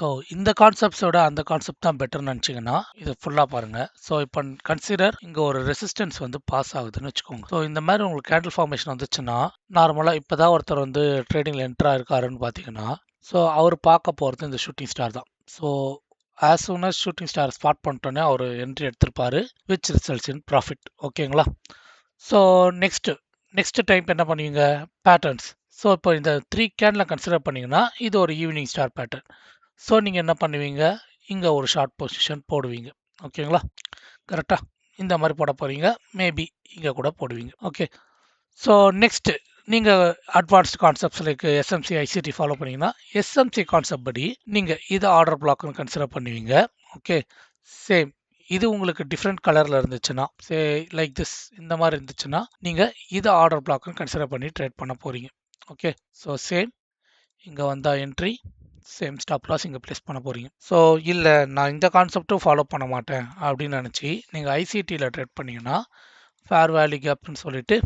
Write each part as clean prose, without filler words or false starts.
So இந்த கான்செப்ட்ஸோட அந்த concept தான் பெட்டர்னு நினச்சிங்கன்னா இது ஃபுல்லாக பாருங்கள். ஸோ இப்போ கன்சிடர் இங்கே ஒரு ரெசிஸ்டன்ஸ் வந்து பாஸ் ஆகுதுன்னு வச்சுக்கோங்க. ஸோ இந்த மாதிரி உங்களுக்கு கேண்டில் ஃபார்மேஷன் வந்துச்சுன்னா நார்மலாக இப்போ தான் ஒருத்தர் வந்து ட்ரேடிங்கில் என்ட்ரா இருக்காருன்னு பார்த்தீங்கன்னா ஸோ அவர் பார்க்க போகிறது இந்த ஷூட்டிங் ஸ்டார் தான். So as soon as shooting star spot பண்ணிட்டோன்னே அவர் என்ட்ரி எடுத்திருப்பாரு விச் ரிசல்ட்ஸ் இன் ப்ராஃபிட். ஓகேங்களா? ஸோ நெக்ஸ்ட் டைம் என்ன பண்ணுவீங்க? பேட்டர்ன்ஸ். ஸோ இப்போ இந்த 3 கேண்டில் கன்சிடர் பண்ணிங்கன்னா இது ஒரு ஈவினிங் ஸ்டார் பேட்டர்ன். ஸோ நீங்கள் என்ன பண்ணுவீங்க? இங்கே ஒரு ஷார்ட் பொசிஷன் போடுவீங்க. ஓகேங்களா? கரெக்டாக இந்த மாதிரி போட போகிறீங்க. மேபி இங்கே கூட போடுவீங்க. ஓகே. ஸோ நெக்ஸ்ட்டு நீங்கள் advanced concepts like SMC ICT follow பண்ணிங்கன்னா எஸ்எம்சி கான்செப்ட் படி நீங்கள் இது ஆர்டர் பிளாக்னு கன்சிடர் பண்ணுவீங்க. ஓகே. சேம் இது உங்களுக்கு டிஃப்ரெண்ட் கலரில் இருந்துச்சுன்னா சே லைக் திஸ் இந்த மாதிரி இருந்துச்சுன்னா நீங்கள் இது ஆர்டர் பிளாக்னு கன்சிடர் பண்ணி ட்ரேட் பண்ண போகிறீங்க. ஓகே. ஸோ சேம் இங்கே வந்தால் என்ட்ரி, சேம் ஸ்டாப் லாஸ் இங்கே ப்ளேஸ் பண்ண போகிறீங்க. ஸோ இல்லை நான் இந்த கான்செப்டும் ஃபாலோ பண்ண மாட்டேன் அப்படின்னு நினச்சி நீங்கள் ஐசிடியில் ட்ரேட் பண்ணிங்கன்னா ஃபேர் வேல்யூ கேப்னு சொல்லிட்டு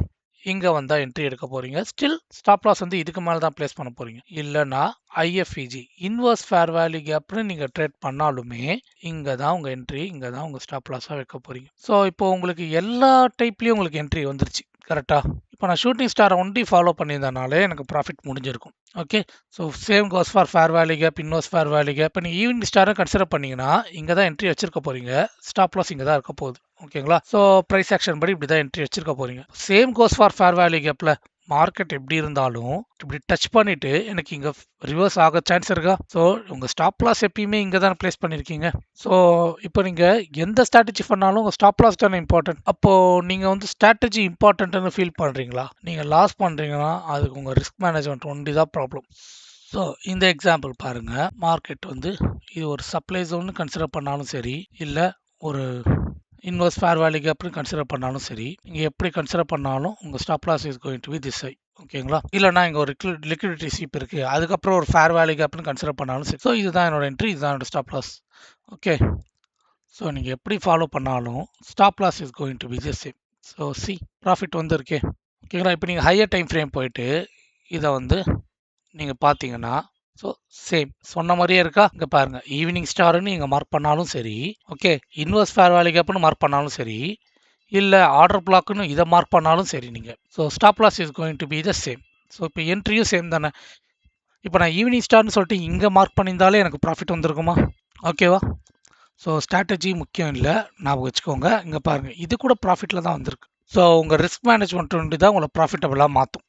இங்கே வந்தால் என்ட்ரி எடுக்க போகிறீங்க. ஸ்டில் ஸ்டாப் லாஸ் வந்து இதுக்கு மேலே தான் ப்ளேஸ் பண்ண போகிறீங்க. இல்லைனா ஐஎஃப்இஜி இன்வர்ஸ் ஃபேர் வேல்யூ கேப்னு நீங்கள் ட்ரேட் பண்ணாலுமே இங்கே தான் உங்கள் என்ட்ரி, இங்கே தான் உங்கள் ஸ்டாப் லாஸாக வைக்க போகிறீங்க. ஸோ இப்போ உங்களுக்கு எல்லா டைப்லேயும் உங்களுக்கு என்ட்ரி வந்துருச்சு. கரெக்டாக? இப்போ நான் ஷூட்டிங் ஸ்டாரை ஒன்லி ஃபாலோ பண்ணியிருந்தனாலே எனக்கு ப்ராஃபிட் முடிஞ்சிருக்கும். Okay. So same goes for fair value gap, inverse fair value gap. இப்போ நீங்கள் ஈவினிங் ஸ்டாரை கன்சிடர் பண்ணிங்கன்னா இங்கே தான் என்ட்ரி வச்சிருக்க போகிறீங்க. ஸ்டாப் லாஸ் இங்கே தான் இருக்க போகுது. ஓகேங்களா? ஸோ ப்ரைஸ் ஆக்ஷன் படி இப்படி தான் என்ட்ரி வச்சிருக்க போகிறீங்க. Same goes for fair value கேப்பில் மார்க்கெட் எப்படி இருந்தாலும் இப்படி டச் பண்ணிட்டு எனக்கு இங்கே ரிவர்ஸ் ஆக சான்ஸ் இருக்கா? ஸோ உங்கள் ஸ்டாப் லாஸ் எப்பயுமே இங்கே தானே ப்ளேஸ் பண்ணியிருக்கீங்க. ஸோ இப்போ நீங்கள் எந்த ஸ்ட்ராட்டஜி பண்ணாலும் உங்கள் ஸ்டாப் லாஸ் தானே இம்பார்ட்டன்ட். அப்போது நீங்கள் வந்து ஸ்ட்ராட்டஜி இம்பார்ட்டன்ட்னு ஃபீல் பண்ணுறீங்களா? நீங்கள் லாஸ் பண்ணுறீங்கன்னா அதுக்கு உங்கள் ரிஸ்க் மேனேஜ்மெண்ட் ஒன்லி தான் ப்ராப்ளம். ஸோ இந்த எக்ஸாம்பிள் பாருங்கள். மார்க்கெட் வந்து இது ஒரு சப்ளை ஜோன்னு கன்சிடர் பண்ணாலும் சரி, இல்லை ஒரு இன்வர்ஸ் ஃபேர் வேல்யூ கேப்னு கன்சிடர் பண்ணாலும் சரி, நீங்கள் எப்படி கன்சிடர் பண்ணாலும் உங்கள் stop loss is going to be this high. ஓகேங்களா? இல்லைனா இங்கே ஒரு லிக்விடிட்டி ஸ்வீப் இருக்குது, அதுக்கப்புறம் ஒரு ஃபேர் வேல்யூ கேப்னு கன்சிடர் பண்ணாலும் சரி. ஸோ இதுதான் என்னோட என்ட்ரி, இதுதான் என்னோட ஸ்டாப் லாஸ். ஓகே. ஸோ நீங்கள் எப்படி ஃபாலோ பண்ணாலும் stop loss is going to be the same. So see profit வந்து இருக்கே. ஓகேங்களா? இப்போ நீங்கள் ஹையர் டைம் ஃப்ரேம் போயிட்டு இதை வந்து நீங்கள் பார்த்தீங்கன்னா ஸோ சேம் சொன்ன மாதிரியே இருக்கா? இங்கே பாருங்கள், ஈவினிங் ஸ்டாருன்னு நீங்கள் மார்க் பண்ணாலும் சரி, ஓகே, இன்வர்ஸ் ஃபேர் வேல்யூ கேப்னு மார்க் பண்ணாலும் சரி, இல்லை ஆர்டர் பிளாக்னு இதை மார்க் பண்ணாலும் சரி நீங்கள். So stop loss is going to be the same. So இப்போ என்ட்ரியும் சேம் தானே. இப்போ நான் ஈவினிங் ஸ்டார்னு சொல்லிட்டு இங்கே மார்க் பண்ணியிருந்தாலே எனக்கு ப்ராஃபிட் வந்துருக்குமா? ஓகேவா? ஸோ ஸ்ட்ராட்டஜி முக்கியம் இல்லை, ஞாபகம் வச்சுக்கோங்க. இங்கே பாருங்கள், இது கூட ப்ராஃபிட்டில் தான் வந்திருக்கு. ஸோ உங்கள் ரிஸ்க் மேனேஜ்மெண்ட் தான் உங்களை ப்ராஃபிட்டபுளாக மாற்றும்.